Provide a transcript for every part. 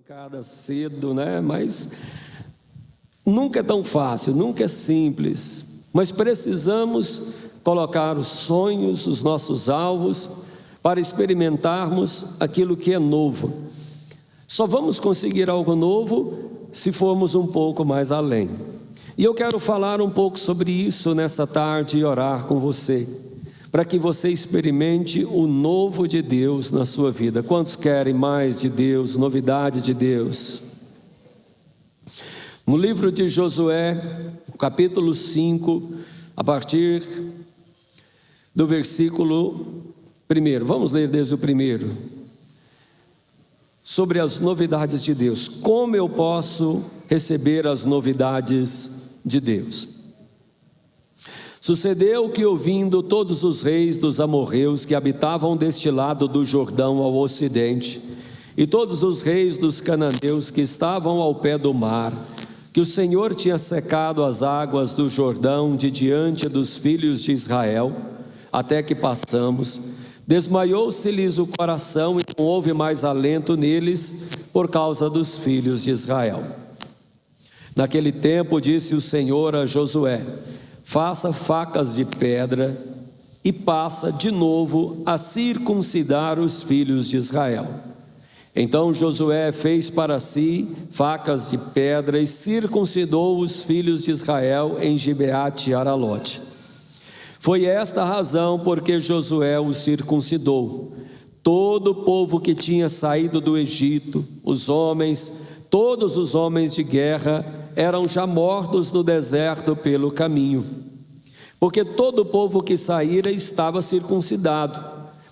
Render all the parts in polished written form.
Bancada cedo, né? Mas nunca é tão fácil, nunca é simples. Mas precisamos colocar os sonhos, os nossos alvos, para experimentarmos aquilo que é novo. Só vamos conseguir algo novo se formos um pouco mais além. E eu quero falar um pouco sobre isso nessa tarde e orar com você, para que você experimente o novo de Deus na sua vida. Quantos querem mais de Deus, novidade de Deus? No livro de Josué, capítulo 5, a partir do versículo 1, vamos ler desde o 1, sobre as novidades de Deus. Como eu posso receber as novidades de Deus? Sucedeu que, ouvindo todos os reis dos amorreus que habitavam deste lado do Jordão ao ocidente, e todos os reis dos cananeus que estavam ao pé do mar, que o Senhor tinha secado as águas do Jordão de diante dos filhos de Israel, até que passamos, desmaiou-se-lhes o coração e não houve mais alento neles por causa dos filhos de Israel. Naquele tempo disse o Senhor a Josué: faça facas de pedra e passa de novo a circuncidar os filhos de Israel. Então Josué fez para si facas de pedra e circuncidou os filhos de Israel em Gibeate Aralote. Foi esta a razão porque Josué os circuncidou. Todo o povo que tinha saído do Egito, os homens, todos os homens de guerra, eram já mortos no deserto pelo caminho, porque todo o povo que saíra estava circuncidado,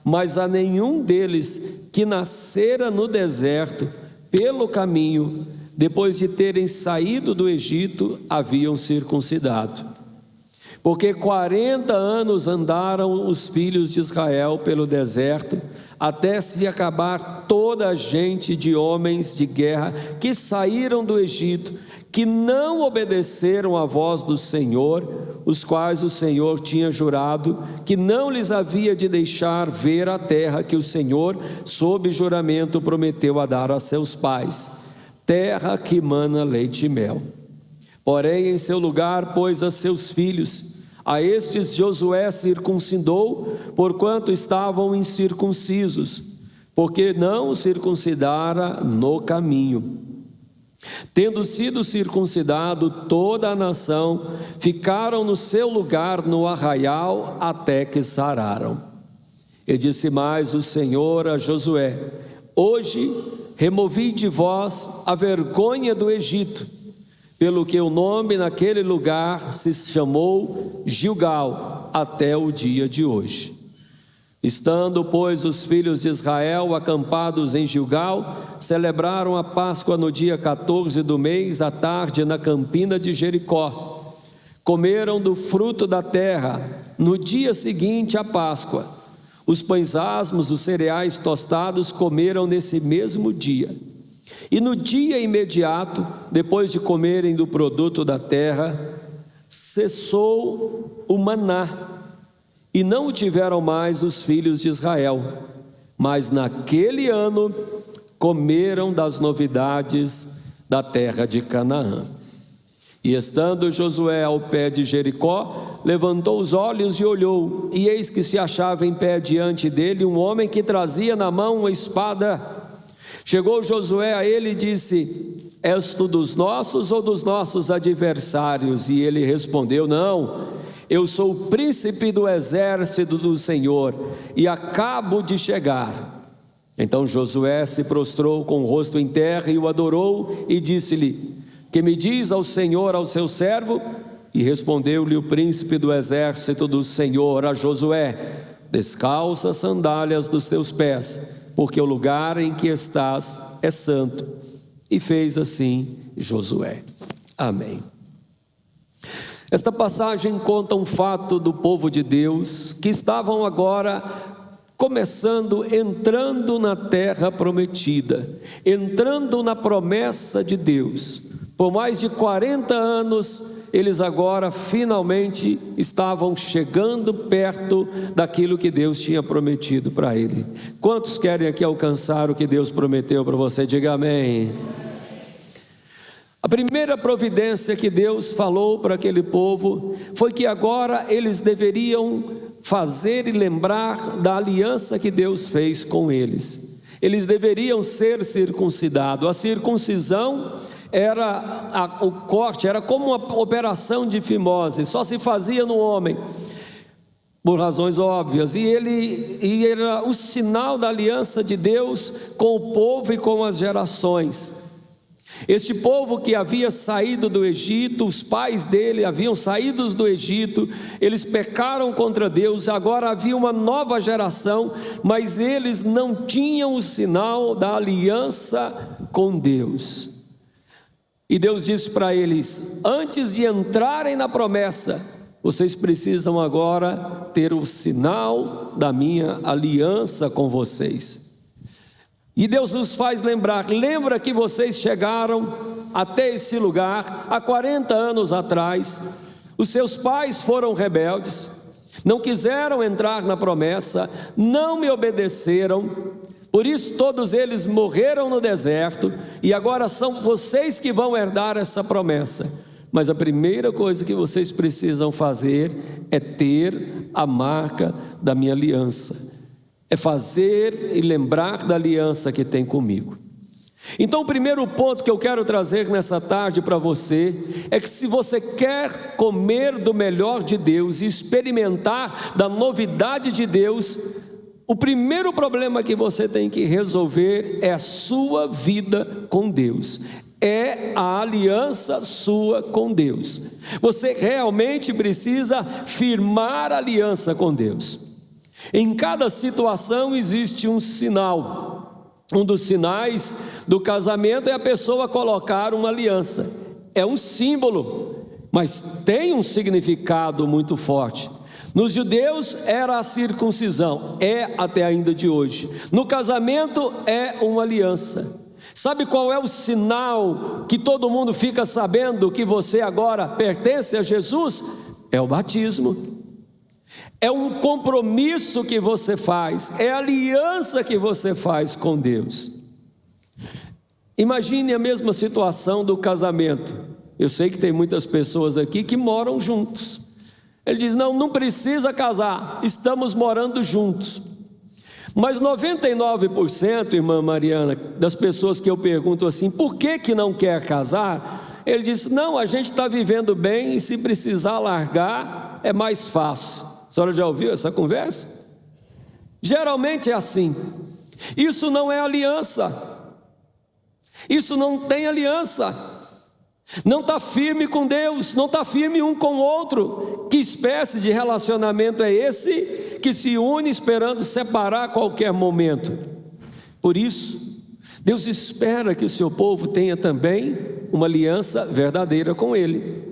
mas a nenhum deles que nascera no deserto pelo caminho, depois de terem saído do Egito, haviam circuncidado. Porque 40 anos andaram os filhos de Israel pelo deserto, até se acabar toda a gente de homens de guerra que saíram do Egito, que não obedeceram à voz do Senhor, os quais o Senhor tinha jurado que não lhes havia de deixar ver a terra que o Senhor, sob juramento, prometeu a dar a seus pais, terra que mana leite e mel. Porém, em seu lugar pôs a seus filhos. A estes Josué circuncidou, porquanto estavam incircuncisos, porque não os circuncidara no caminho. Tendo sido circuncidado toda a nação, ficaram no seu lugar no arraial até que sararam. E disse mais o Senhor a Josué: hoje removi de vós a vergonha do Egito, pelo que o nome naquele lugar se chamou Gilgal até o dia de hoje. Estando, pois, os filhos de Israel acampados em Gilgal, celebraram a Páscoa no dia 14 do mês, à tarde, na campina de Jericó. Comeram do fruto da terra no dia seguinte à Páscoa. Os pães asmos, os cereais tostados, comeram nesse mesmo dia. E no dia imediato, depois de comerem do produto da terra, cessou o maná, e não o tiveram mais os filhos de Israel. Mas naquele ano comeram das novidades da terra de Canaã. E estando Josué ao pé de Jericó, levantou os olhos e olhou, e eis que se achava em pé diante dele um homem que trazia na mão uma espada. Chegou Josué a ele e disse: és tu dos nossos ou dos nossos adversários? E ele respondeu: não, eu sou o príncipe do exército do Senhor e acabo de chegar. Então Josué se prostrou com o rosto em terra e o adorou e disse-lhe: que me diz ao Senhor, ao seu servo? E respondeu-lhe o príncipe do exército do Senhor a Josué: descalça as sandálias dos teus pés, porque o lugar em que estás é santo. E fez assim Josué. Amém. Esta passagem conta um fato do povo de Deus, que estavam agora entrando na terra prometida, entrando na promessa de Deus. Por mais de 40 anos, eles agora finalmente estavam chegando perto daquilo que Deus tinha prometido para ele. Quantos querem aqui alcançar o que Deus prometeu para você? Diga amém. A primeira providência que Deus falou para aquele povo foi que agora eles deveriam fazer e lembrar da aliança que Deus fez com eles. Eles deveriam ser circuncidados. A circuncisão era o corte, era como uma operação de fimose, só se fazia no homem, por razões óbvias, e era o sinal da aliança de Deus com o povo e com as gerações. Este povo que havia saído do Egito, os pais dele haviam saído do Egito, eles pecaram contra Deus, agora havia uma nova geração, mas eles não tinham o sinal da aliança com Deus. E Deus disse para eles: antes de entrarem na promessa, vocês precisam agora ter o sinal da minha aliança com vocês. E Deus nos faz lembrar: lembra que vocês chegaram até esse lugar há 40 anos atrás, os seus pais foram rebeldes, não quiseram entrar na promessa, não me obedeceram, por isso todos eles morreram no deserto, e agora são vocês que vão herdar essa promessa. Mas a primeira coisa que vocês precisam fazer é ter a marca da minha aliança, é fazer e lembrar da aliança que tem comigo. Então o primeiro ponto que eu quero trazer nessa tarde para você é que se você quer comer do melhor de Deus e experimentar da novidade de Deus, o primeiro problema que você tem que resolver é a sua vida com Deus, é a aliança sua com Deus. Você realmente precisa firmar a aliança com Deus. Em cada situação existe um sinal. Um dos sinais do casamento é a pessoa colocar uma aliança. É um símbolo, mas tem um significado muito forte. Nos judeus era a circuncisão, é até ainda de hoje. No casamento é uma aliança. Sabe qual é o sinal que todo mundo fica sabendo que você agora pertence a Jesus? É o batismo. É um compromisso que você faz, é a aliança que você faz com Deus. Imagine a mesma situação do casamento. Eu sei que tem muitas pessoas aqui que moram juntos. Ele diz: não precisa casar, estamos morando juntos. Mas 99%, irmã Mariana, das pessoas que eu pergunto assim: por que não quer casar? Ele diz: não, a gente está vivendo bem e se precisar largar é mais fácil. A senhora já ouviu essa conversa? Geralmente é assim. Isso não é aliança. Isso não tem aliança. Não está firme com Deus, não está firme um com o outro. Que espécie de relacionamento é esse que se une esperando separar a qualquer momento? Por isso, Deus espera que o seu povo tenha também uma aliança verdadeira com Ele.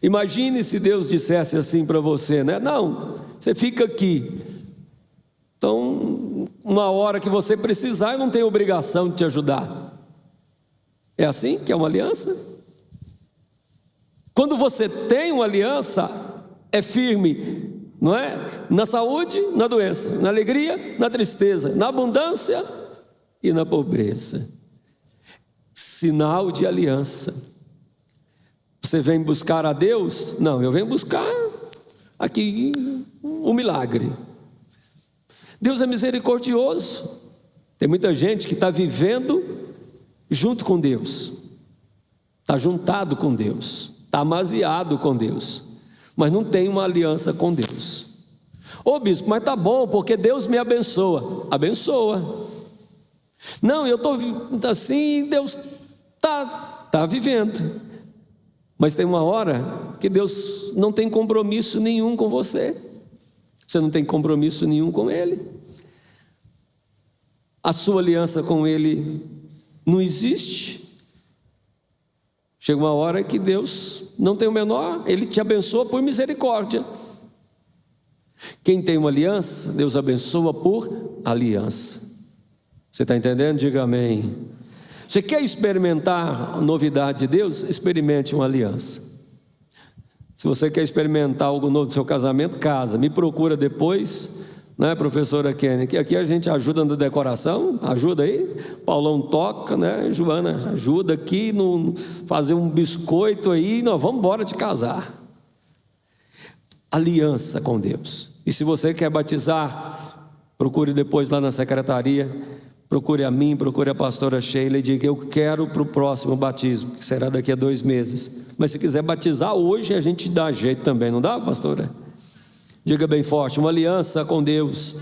Imagine se Deus dissesse assim para você, né? Não, você fica aqui. Então, uma hora que você precisar, eu não tenho obrigação de te ajudar. É assim que é uma aliança? Quando você tem uma aliança, é firme, não é? Na saúde, na doença, na alegria, na tristeza, na abundância e na pobreza. Sinal de aliança. Você vem buscar a Deus? Não, eu venho buscar aqui um milagre. Deus é misericordioso. Tem muita gente que está vivendo junto com Deus, está juntado com Deus, está amaziado com Deus, mas não tem uma aliança com Deus. Ô bispo, mas tá bom, porque Deus me abençoa. Abençoa. Não, eu estou assim, Deus está vivendo. Mas tem uma hora que Deus não tem compromisso nenhum com você. Você não tem compromisso nenhum com Ele. A sua aliança com Ele não existe. Chega uma hora que Deus não tem o menor, Ele te abençoa por misericórdia. Quem tem uma aliança, Deus abençoa por aliança. Você está entendendo? Diga amém. Você quer experimentar a novidade de Deus? Experimente uma aliança. Se você quer experimentar algo novo no seu casamento, casa. Me procura depois, né, professora Kenny, que aqui a gente ajuda na decoração, ajuda aí. Paulão toca, né, Joana ajuda aqui no fazer um biscoito aí. Nós vamos embora te casar. Aliança com Deus. E se você quer batizar, procure depois lá na secretaria, procure a mim, procure a pastora Sheila e diga: eu quero para o próximo batismo, que será daqui a 2 meses. Mas se quiser batizar hoje, a gente dá jeito também, não dá, pastora? Diga bem forte: uma aliança com Deus.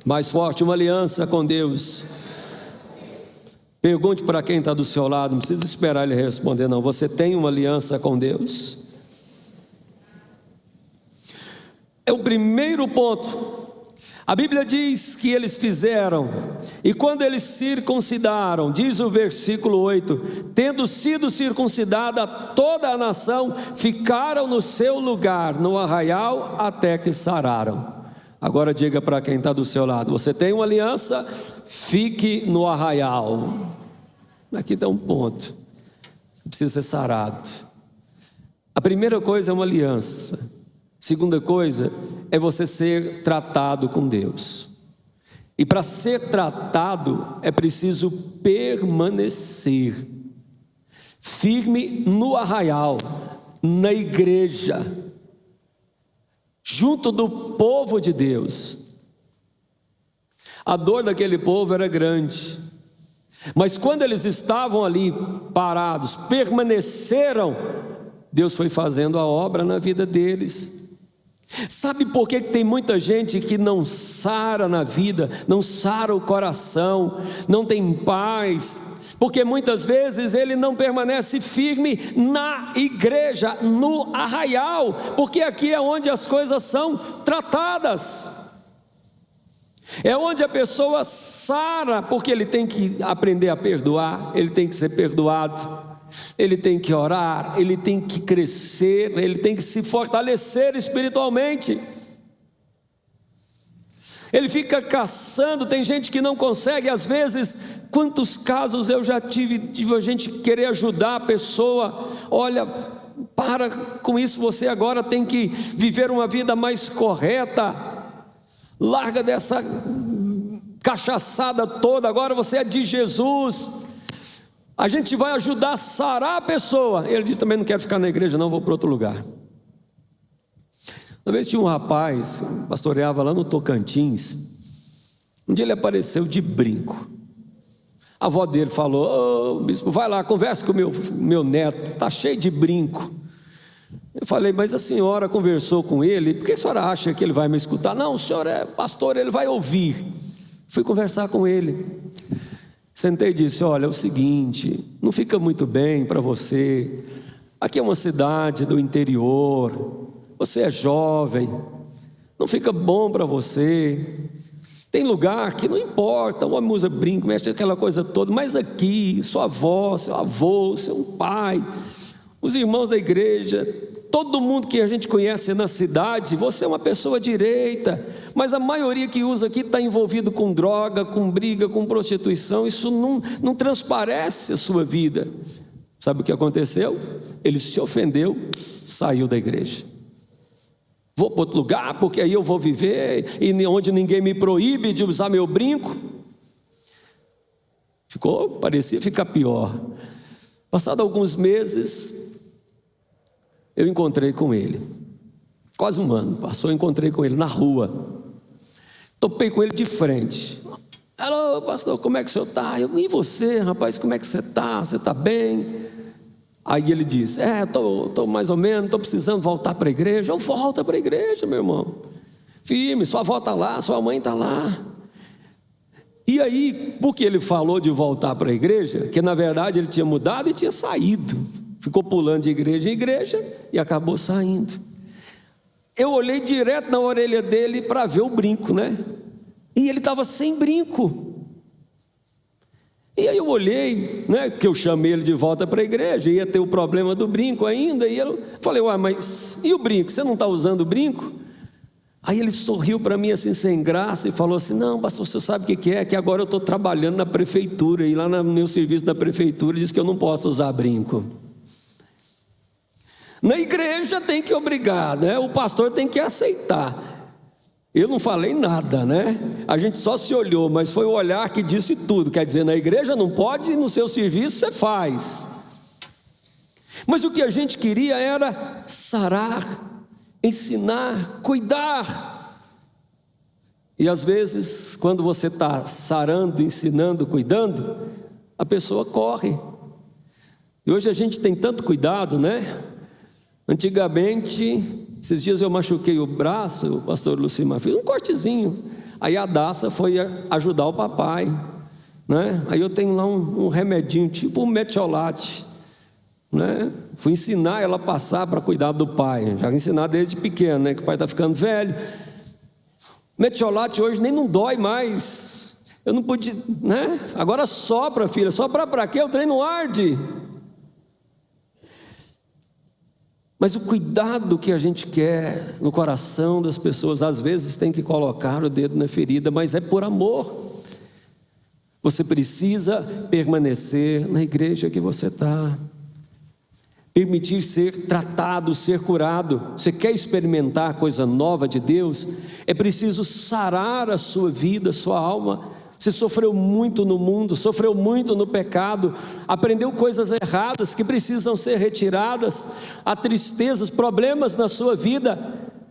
Mais forte: uma aliança com Deus. Pergunte para quem está do seu lado, não precisa esperar ele responder não. Você tem uma aliança com Deus? É o primeiro ponto. A Bíblia diz que eles fizeram, e quando eles circuncidaram, diz o versículo 8: tendo sido circuncidada toda a nação, ficaram no seu lugar, no arraial, até que sararam. Agora diga para quem está do seu lado: você tem uma aliança, fique no arraial. Aqui está um ponto: precisa ser sarado. A primeira coisa é uma aliança. Segunda coisa é você ser tratado com Deus. E para ser tratado é preciso permanecer firme no arraial, na igreja, junto do povo de Deus. A dor daquele povo era grande, mas quando eles estavam ali parados, permaneceram, Deus foi fazendo a obra na vida deles. Sabe por que tem muita gente que não sara na vida, não sara o coração, não tem paz? Porque muitas vezes ele não permanece firme na igreja, no arraial, porque aqui é onde as coisas são tratadas. É onde a pessoa sara, porque ele tem que aprender a perdoar, ele tem que ser perdoado, ele tem que orar, ele tem que crescer, ele tem que se fortalecer espiritualmente. Ele fica caçando, tem gente que não consegue. Às vezes, quantos casos eu já tive de a gente querer ajudar a pessoa: olha, para com isso, você agora tem que viver uma vida mais correta, larga dessa cachaçada toda, agora você é de Jesus. A gente vai ajudar a sarar a pessoa. Ele diz: também não quero ficar na igreja não, vou para outro lugar. Uma vez tinha um rapaz, pastoreava lá no Tocantins. Um dia ele apareceu de brinco. A avó dele falou: ô bispo, vai lá, conversa com o meu neto, está cheio de brinco. Eu falei: mas a senhora conversou com ele, por que a senhora acha que ele vai me escutar? Não, o senhor é pastor, ele vai ouvir. Fui conversar com ele. Sentei e disse: olha, é o seguinte, não fica muito bem para você. Aqui é uma cidade do interior, você é jovem, não fica bom para você. Tem lugar que não importa, o homem usa brinco, mexe aquela coisa toda, mas aqui, sua avó, seu avô, seu pai, os irmãos da igreja, todo mundo que a gente conhece na cidade, você é uma pessoa direita, mas a maioria que usa aqui está envolvido com droga, com briga, com prostituição. Isso não transparece a sua vida. Sabe o que aconteceu? Ele se ofendeu, saiu da igreja. Vou para outro lugar, porque aí eu vou viver, e onde ninguém me proíbe de usar meu brinco. Parecia ficar pior. Passado alguns meses, eu encontrei com ele, quase um ano passou, encontrei com ele na rua, topei com ele de frente. Alô pastor, como é que o senhor está? E você, rapaz, como é que você está? Você está bem? Aí ele disse: estou mais ou menos, estou precisando voltar para a igreja. Eu volto para a igreja, meu irmão, firme, sua avó está lá, sua mãe está lá. E aí, porque ele falou de voltar para a igreja, que na verdade ele tinha mudado e tinha saído, ficou pulando de igreja em igreja e acabou saindo. Eu olhei direto na orelha dele para ver o brinco, né? E ele estava sem brinco. E aí eu olhei, né? Porque eu chamei ele de volta para a igreja, ia ter o problema do brinco ainda. E eu falei: ué, mas e o brinco? Você não está usando o brinco? Aí ele sorriu para mim assim sem graça e falou assim: não, pastor, você sabe o que é? Que agora eu estou trabalhando na prefeitura, e lá no meu serviço da prefeitura diz que eu não posso usar brinco. Na igreja tem que obrigar, né? O pastor tem que aceitar. Eu não falei nada, né? A gente só se olhou, mas foi o olhar que disse tudo. Quer dizer, na igreja não pode, e no seu serviço você faz. Mas o que a gente queria era sarar, ensinar, cuidar. E às vezes, quando você está sarando, ensinando, cuidando, a pessoa corre. E hoje a gente tem tanto cuidado, né? Antigamente, esses dias eu machuquei o braço, o pastor Lucimar fez um cortezinho. Aí a Daça foi ajudar o papai, né? Aí eu tenho lá um remedinho, tipo um metiolate, né? Fui ensinar ela a passar para cuidar do pai. Já ensinar desde pequeno, né? Que o pai está ficando velho. Metiolate hoje nem não dói mais. Eu não pude, né? Agora sopra, filha. Sopra para quê? O trem não arde. Mas o cuidado que a gente quer no coração das pessoas, às vezes tem que colocar o dedo na ferida, mas é por amor. Você precisa permanecer na igreja que você está. Permitir ser tratado, ser curado. Você quer experimentar coisa nova de Deus? É preciso sarar a sua vida, a sua alma. Você sofreu muito no mundo, sofreu muito no pecado, aprendeu coisas erradas que precisam ser retiradas. Há tristezas, problemas na sua vida,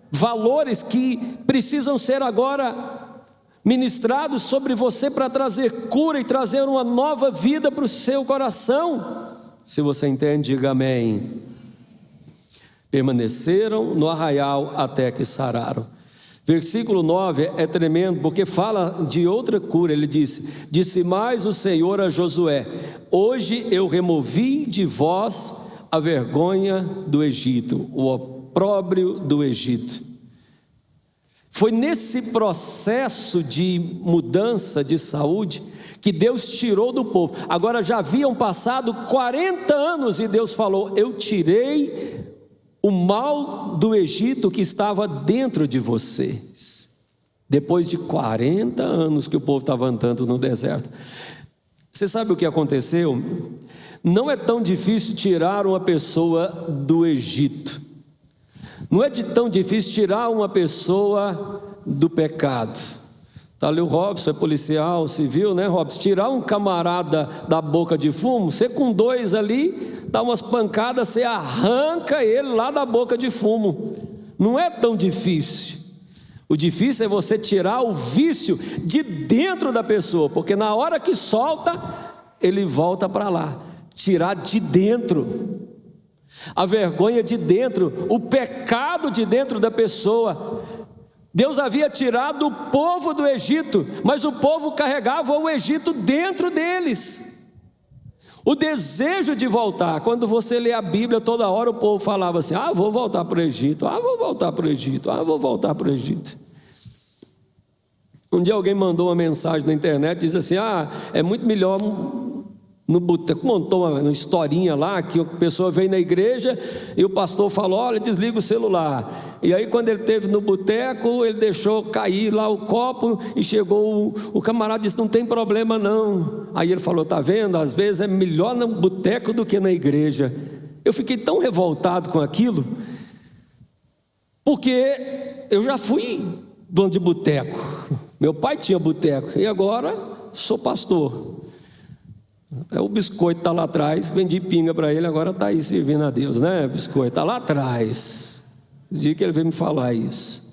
valores que precisam ser agora ministrados sobre você para trazer cura e trazer uma nova vida para o seu coração. Se você entende, diga amém. Permaneceram no arraial até que sararam. Versículo 9 é tremendo, porque fala de outra cura. Ele disse mais o Senhor a Josué: hoje eu removi de vós a vergonha do Egito, o opróbrio do Egito. Foi nesse processo de mudança de saúde que Deus tirou do povo. Agora já haviam passado 40 anos e Deus falou: eu tirei o mal do Egito que estava dentro de vocês. Depois de 40 anos que o povo estava andando no deserto. Você sabe o que aconteceu? Não é tão difícil tirar uma pessoa do Egito. Não é tão difícil tirar uma pessoa do pecado. Está ali o Robson, é policial, civil, né, Robson? Tirar um camarada da boca de fumo, você com dois ali, dá umas pancadas, você arranca ele lá da boca de fumo. Não é tão difícil. O difícil é você tirar o vício de dentro da pessoa, porque na hora que solta, ele volta para lá. Tirar de dentro. A vergonha de dentro, o pecado de dentro da pessoa. Deus havia tirado o povo do Egito, mas o povo carregava o Egito dentro deles. O desejo de voltar. Quando você lê a Bíblia, toda hora o povo falava assim: ah, vou voltar para o Egito, ah, vou voltar para o Egito, ah, vou voltar para o Egito. Um dia alguém mandou uma mensagem na internet, diz assim: ah, é muito melhor no boteco. Montou uma historinha lá, que a pessoa veio na igreja e o pastor falou: olha, desliga o celular. E aí quando ele esteve no boteco, ele deixou cair lá o copo e chegou o camarada, disse: não tem problema não. Aí ele falou: tá vendo, às vezes é melhor no boteco do que na igreja. Eu fiquei tão revoltado com aquilo, porque eu já fui dono de boteco, meu pai tinha boteco e agora sou pastor. O biscoito está lá atrás, vendi pinga para ele, agora está aí servindo a Deus, né? Biscoito está lá atrás. O dia que ele veio me falar isso,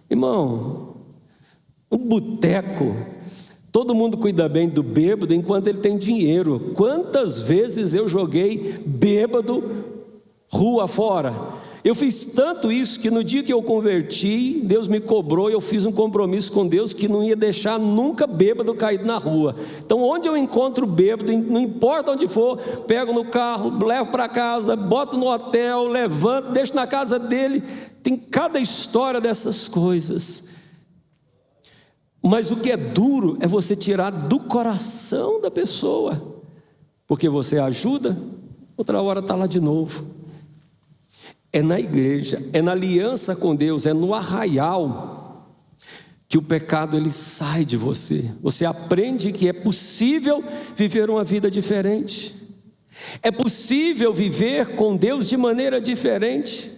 irmão, um boteco, todo mundo cuida bem do bêbado enquanto ele tem dinheiro. Quantas vezes eu joguei bêbado rua fora? Eu fiz tanto isso que no dia que eu converti, Deus me cobrou e eu fiz um compromisso com Deus que não ia deixar nunca bêbado caído na rua. Então onde eu encontro bêbado, não importa onde for, pego no carro, levo para casa, boto no hotel, levanto, deixo na casa dele. Tem cada história dessas coisas. Mas o que é duro é você tirar do coração da pessoa, porque você ajuda, outra hora está lá de novo. É na igreja, é na aliança com Deus, é no arraial que o pecado ele sai de você. Você aprende que é possível viver uma vida diferente. É possível viver com Deus de maneira diferente.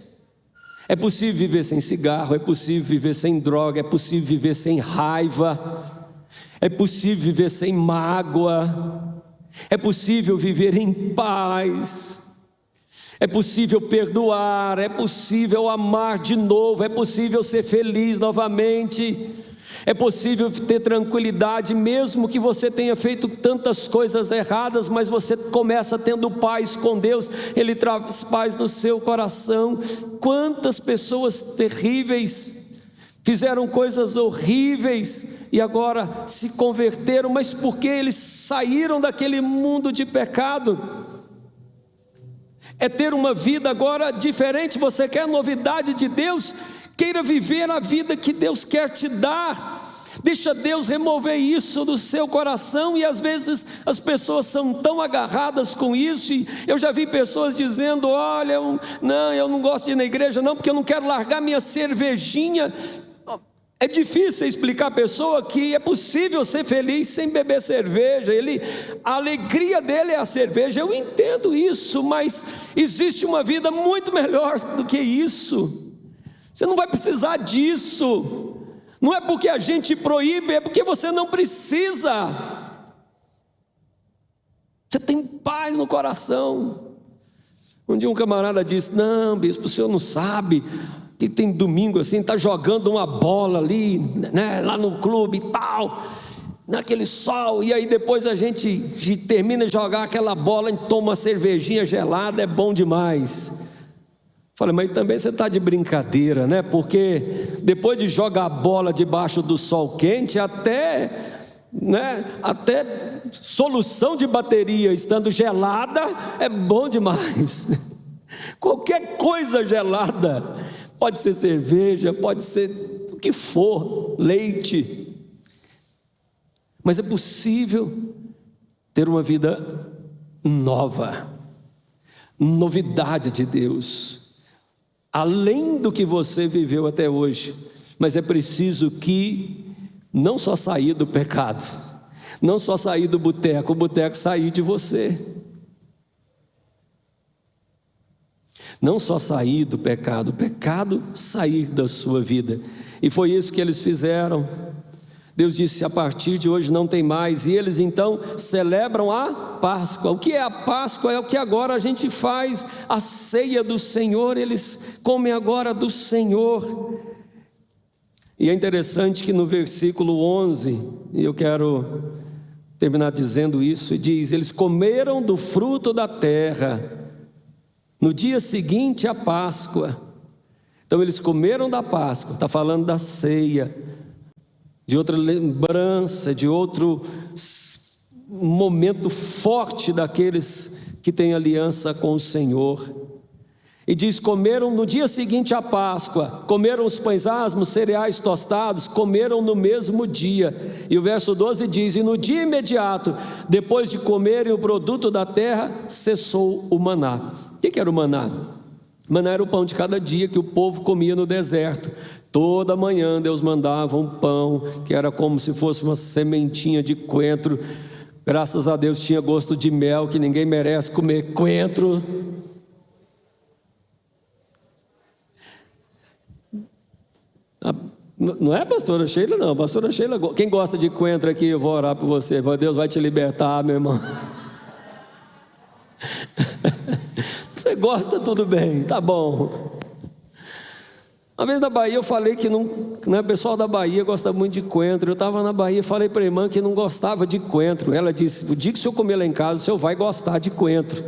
É possível viver sem cigarro, é possível viver sem droga, é possível viver sem raiva, é possível viver sem mágoa, é possível viver em paz, é possível perdoar, é possível amar de novo, é possível ser feliz novamente, é possível ter tranquilidade, mesmo que você tenha feito tantas coisas erradas, mas você começa tendo paz com Deus, Ele traz paz no seu coração. Quantas pessoas terríveis fizeram coisas horríveis e agora se converteram, mas porque eles saíram daquele mundo de pecado. É ter uma vida agora diferente. Você quer novidade de Deus? Queira viver a vida que Deus quer te dar. Deixa Deus remover isso do seu coração. E às vezes as pessoas são tão agarradas com isso, e eu já vi pessoas dizendo: olha, eu não gosto de ir na igreja não, porque eu não quero largar minha cervejinha. É difícil explicar à pessoa que é possível ser feliz sem beber cerveja. A alegria dele é a cerveja. Eu entendo isso, mas existe uma vida muito melhor do que isso. Você não vai precisar disso. Não é porque a gente proíbe, é porque você não precisa. Você tem paz no coração. Um dia um camarada disse: não, bispo, o senhor não sabe que tem domingo assim, está jogando uma bola ali, né, lá no clube e tal, naquele sol, e aí depois a gente termina de jogar aquela bola e toma uma cervejinha gelada, é bom demais. Falei: mas também você está de brincadeira, né? Porque depois de jogar a bola debaixo do sol quente, até solução de bateria estando gelada é bom demais. Qualquer coisa gelada, pode ser cerveja, pode ser o que for, leite, mas é possível ter uma vida nova, novidade de Deus, além do que você viveu até hoje. Mas é preciso que não só sair do pecado, não só sair do boteco, o boteco sair de você. Não só sair do pecado, o pecado sair da sua vida. E foi isso que eles fizeram. Deus disse: a partir de hoje não tem mais. E eles então celebram a Páscoa. O que é a Páscoa? É o que agora a gente faz, a ceia do Senhor. Eles comem agora do Senhor. E é interessante que no versículo 11, e eu quero terminar dizendo isso, diz: eles comeram do fruto da terra no dia seguinte à Páscoa. Então eles comeram da Páscoa, está falando da ceia, de outra lembrança, de outro momento forte daqueles que têm aliança com o Senhor. E diz: comeram no dia seguinte à Páscoa, comeram os pães asmos, cereais tostados, comeram no mesmo dia. E o verso 12 diz: e no dia imediato, depois de comerem o produto da terra, cessou o maná. O que era o maná? Maná era o pão de cada dia que o povo comia no deserto. Toda manhã Deus mandava um pão que era como se fosse uma sementinha de coentro. Graças a Deus tinha gosto de mel, que ninguém merece comer coentro. Não é, pastora Sheila? Não, pastora Sheila, quem gosta de coentro aqui, eu vou orar por você. Deus vai te libertar, meu irmão. Você gosta, tudo bem, tá bom. Uma vez na Bahia eu falei que o pessoal da Bahia gosta muito de coentro. Eu estava na Bahia e falei para a irmã que não gostava de coentro. Ela disse: o dia que o senhor comer lá em casa, o senhor vai gostar de coentro.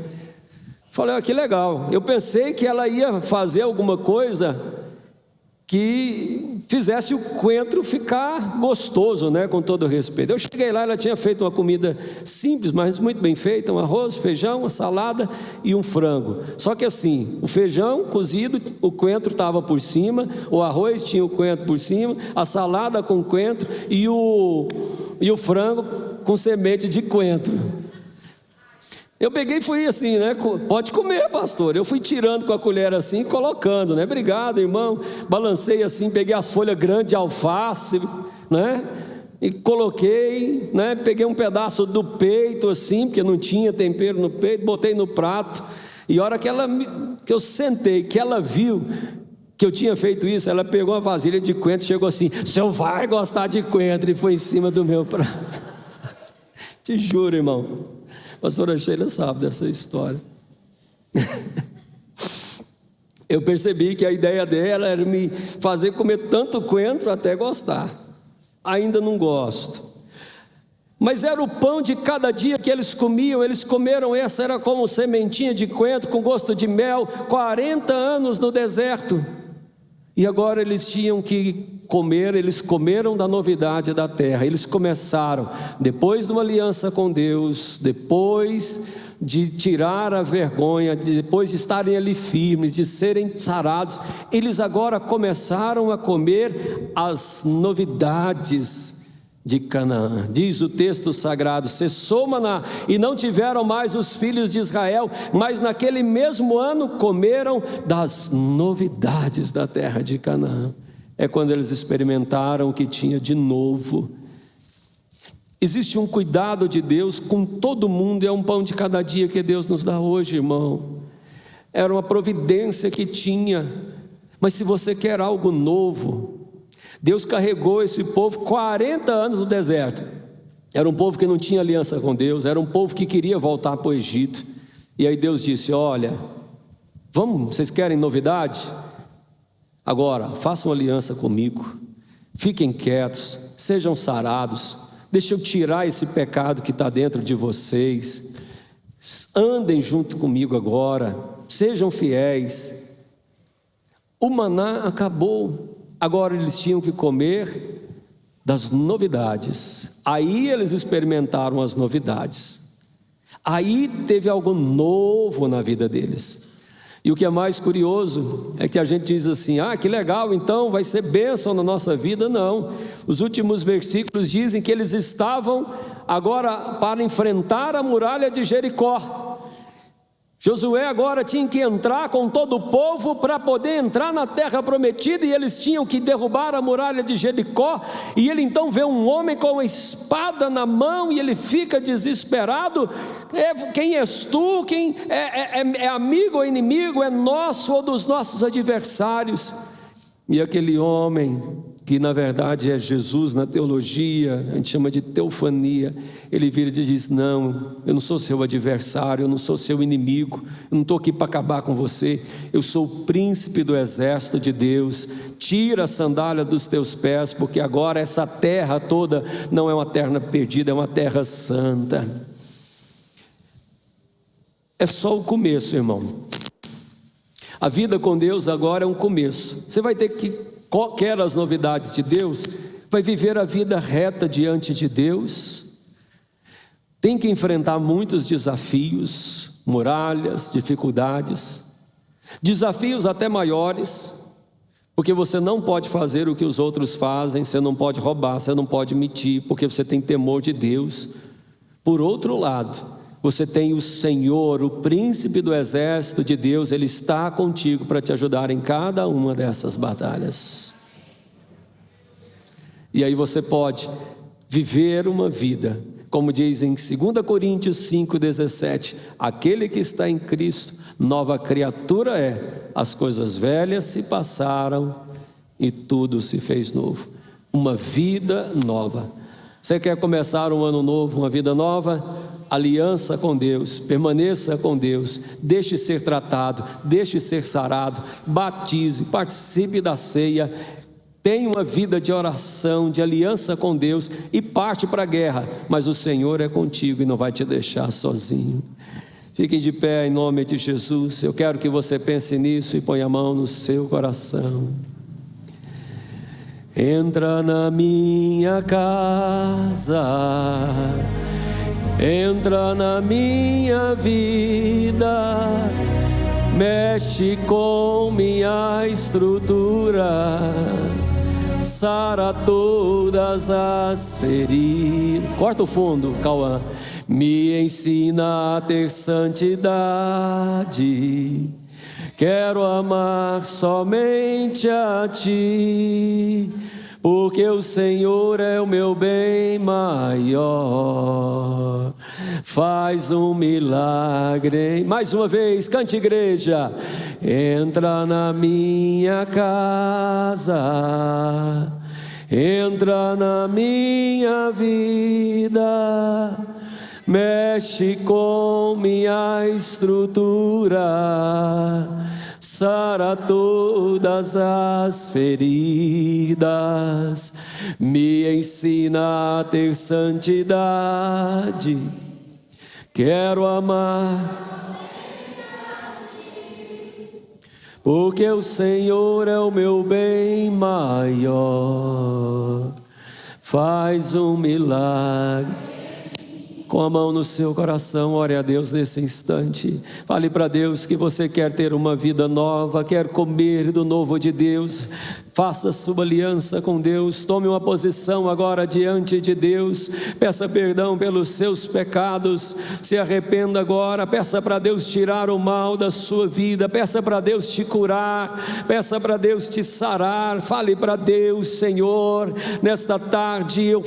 Falei: que legal. Eu pensei que ela ia fazer alguma coisa que fizesse o coentro ficar gostoso, né? Com todo respeito. Eu cheguei lá, ela tinha feito uma comida simples, mas muito bem feita: um arroz, feijão, uma salada e um frango. Só que assim, o feijão cozido, o coentro estava por cima, o arroz tinha o coentro por cima, a salada com coentro e o frango com semente de coentro. Eu peguei e fui assim, né? Pode comer, pastor. Eu fui tirando com a colher assim e colocando, né? Obrigado, irmão. Balancei assim, peguei as folhas grandes de alface, né? E coloquei, né? Peguei um pedaço do peito assim, porque não tinha tempero no peito, botei no prato. E a hora que eu sentei, que ela viu que eu tinha feito isso, ela pegou uma vasilha de coentro e chegou assim: o senhor vai gostar de coentro, e foi em cima do meu prato. Te juro, irmão. A pastora Sheila sabe dessa história. Eu percebi que a ideia dela era me fazer comer tanto coentro até gostar. Ainda não gosto, mas era o pão de cada dia que eles comiam. Eles comeram essa, era como sementinha de coentro com gosto de mel, 40 anos no deserto. E agora eles tinham que comer, eles comeram da novidade da terra. Eles começaram, depois de uma aliança com Deus, depois de tirar a vergonha, depois de estarem ali firmes, de serem sarados, eles agora começaram a comer as novidades de Canaã. Diz o texto sagrado: cessou maná e não tiveram mais os filhos de Israel, mas naquele mesmo ano comeram das novidades da terra de Canaã. É quando eles experimentaram o que tinha de novo. Existe um cuidado de Deus com todo mundo, é um pão de cada dia que Deus nos dá hoje, irmão. Era uma providência que tinha, mas se você quer algo novo, Deus carregou esse povo 40 anos no deserto. Era um povo que não tinha aliança com Deus, era um povo que queria voltar para o Egito. E aí Deus disse: olha, vamos, vocês querem novidade? Agora, façam aliança comigo, fiquem quietos, sejam sarados, deixa eu tirar esse pecado que está dentro de vocês, andem junto comigo agora, sejam fiéis. O maná acabou, agora eles tinham que comer das novidades. Aí eles experimentaram as novidades, aí teve algo novo na vida deles. E o que é mais curioso é que a gente diz assim: ah, que legal, então vai ser bênção na nossa vida. Não, os últimos versículos dizem que eles estavam agora para enfrentar a muralha de Jericó. Josué agora tinha que entrar com todo o povo para poder entrar na terra prometida, e eles tinham que derrubar a muralha de Jericó. E ele então vê um homem com uma espada na mão e ele fica desesperado. Quem és tu? Quem é amigo ou inimigo? É nosso ou dos nossos adversários? E aquele homem, que na verdade é Jesus na teologia, a gente chama de teofania, ele vira e diz: não, eu não sou seu adversário, eu não sou seu inimigo, eu não estou aqui para acabar com você, eu sou o príncipe do exército de Deus. Tira a sandália dos teus pés, porque agora essa terra toda não é uma terra perdida, é uma terra santa. É só o começo, irmão. A vida com Deus agora é um começo. Você vai ter que, quer as novidades de Deus, vai viver a vida reta diante de Deus, tem que enfrentar muitos desafios, muralhas, dificuldades, desafios até maiores, porque você não pode fazer o que os outros fazem, você não pode roubar, você não pode mentir, porque você tem temor de Deus. Por outro lado, você tem o Senhor, o príncipe do exército de Deus, Ele está contigo para te ajudar em cada uma dessas batalhas. E aí você pode viver uma vida, como diz em 2 Coríntios 5,17: aquele que está em Cristo, nova criatura é, as coisas velhas se passaram e tudo se fez novo. Uma vida nova. Você quer começar um ano novo, uma vida nova? Aliança com Deus, permaneça com Deus, deixe ser tratado, deixe ser sarado, batize, participe da ceia, tenha uma vida de oração, de aliança com Deus e parte para a guerra, mas o Senhor é contigo e não vai te deixar sozinho. Fiquem de pé em nome de Jesus. Eu quero que você pense nisso e ponha a mão no seu coração. Entra na minha casa, entra na minha vida, mexe com minha estrutura, sara todas as feridas. Corta o fundo, Cauã. Me ensina a ter santidade. Quero amar somente a Ti, porque o Senhor é o meu bem maior. Faz um milagre. Mais uma vez, cante, igreja. Entra na minha casa, entra na minha vida, mexe com minha estrutura, sara todas as feridas, me ensina a ter santidade. Quero amar, porque o Senhor é o meu bem maior. Faz um milagre. Com a mão no seu coração, ore a Deus nesse instante. Fale para Deus que você quer ter uma vida nova, quer comer do novo de Deus. Faça sua aliança com Deus. Tome uma posição agora diante de Deus. Peça perdão pelos seus pecados. Se arrependa agora. Peça para Deus tirar o mal da sua vida. Peça para Deus te curar. Peça para Deus te sarar. Fale para Deus: Senhor, nesta tarde eu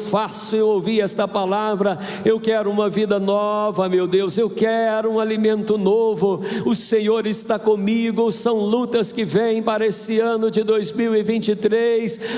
ouvi esta palavra. Eu quero uma vida nova, meu Deus. Eu quero um alimento novo. O Senhor está comigo. São lutas que vêm para esse ano de 2023,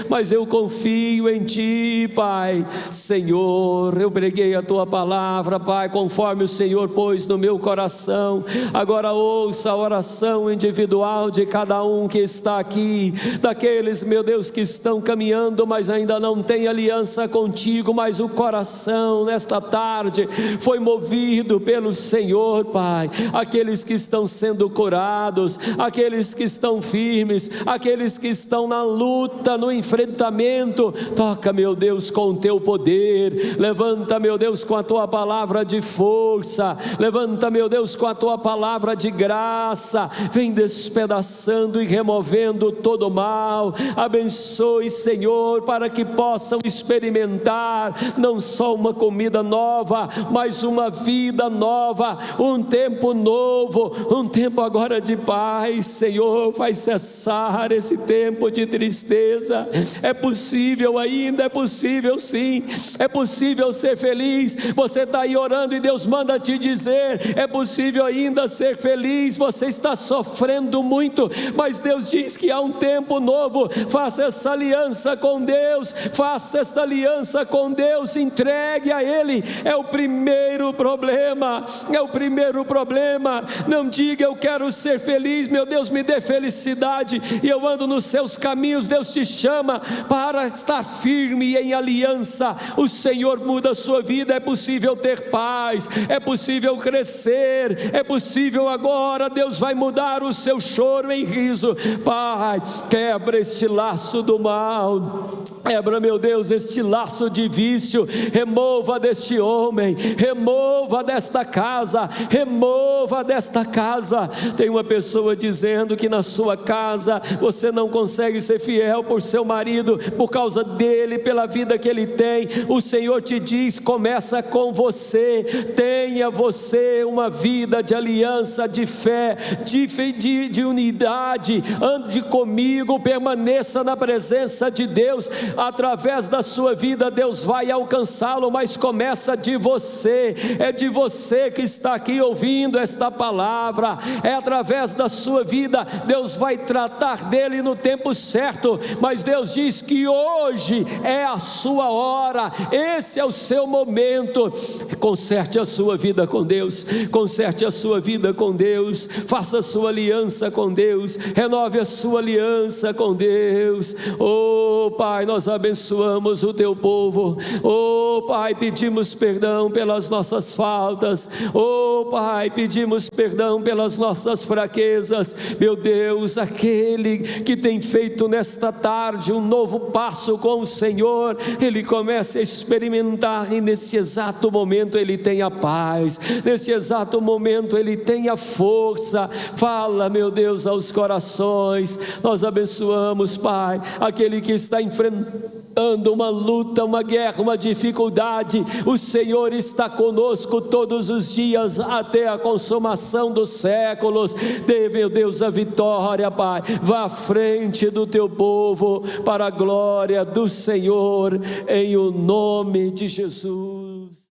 mas eu confio em Ti, Pai. Senhor, eu preguei a Tua palavra, Pai, conforme o Senhor pôs no meu coração. Agora ouça a oração individual de cada um que está aqui, daqueles, meu Deus, que estão caminhando, mas ainda não têm aliança contigo, mas o coração nesta tarde foi movido pelo Senhor, Pai. Aqueles que estão sendo curados, aqueles que estão firmes, aqueles que estão na luta, no enfrentamento, toca, meu Deus, com o Teu poder. Levanta, meu Deus, com a Tua palavra de força. Levanta, meu Deus, com a Tua palavra de graça. Vem despedaçando e removendo todo o mal. Abençoe, Senhor, para que possam experimentar não só uma comida nova, mas uma vida nova, um tempo novo, um tempo agora de paz. Senhor, faz cessar esse tempo de tristeza. É possível ainda, é possível sim, é possível ser feliz. Você está aí orando e Deus manda te dizer: é possível ainda ser feliz. Você está sofrendo muito, mas Deus diz que há um tempo novo. Faça essa aliança com Deus, faça essa aliança com Deus, entregue a Ele. É o primeiro problema, é o primeiro problema. Não diga: eu quero ser feliz, meu Deus, me dê felicidade e eu ando nos seus caminhos. Deus te chama para estar firme em aliança. O Senhor muda a sua vida. É possível ter paz, é possível crescer, é possível agora. Deus vai mudar o seu choro em riso. Pai, quebra este laço do mal, quebra, meu Deus, este laço de vício. Remova deste homem, remova desta casa, remova desta casa. Tem uma pessoa dizendo que na sua casa você não consegue ser fiel por seu marido, por causa dele, pela vida que ele tem. O Senhor te diz: começa com você. Tenha você uma vida de aliança, de fé, de unidade. Ande comigo, permaneça na presença de Deus. Através da sua vida Deus vai alcançá-lo, mas começa de você. É de você que está aqui ouvindo esta palavra. É através da sua vida. Deus vai tratar dele no tempo certo. Mas Deus diz que hoje é a sua hora, esse é o seu momento. Conserte a sua vida com Deus, conserte a sua vida com Deus, faça a sua aliança com Deus, renove a sua aliança com Deus. Oh Pai, nós abençoamos o Teu povo. Oh Pai, pedimos perdão pelas nossas faltas. Oh Pai, pedimos perdão pelas nossas fraquezas. Meu Deus, aquele que tem feito nesta tarde um novo passo com o Senhor, ele começa a experimentar, e nesse exato momento ele tem a paz, nesse exato momento ele tem a força. Fala, meu Deus, aos corações. Nós abençoamos, Pai, aquele que está enfrentando anda uma luta, uma guerra, uma dificuldade, o Senhor está conosco todos os dias até a consumação dos séculos. Dê, meu Deus, a vitória, Pai. Vá à frente do teu povo para a glória do Senhor, em o nome de Jesus.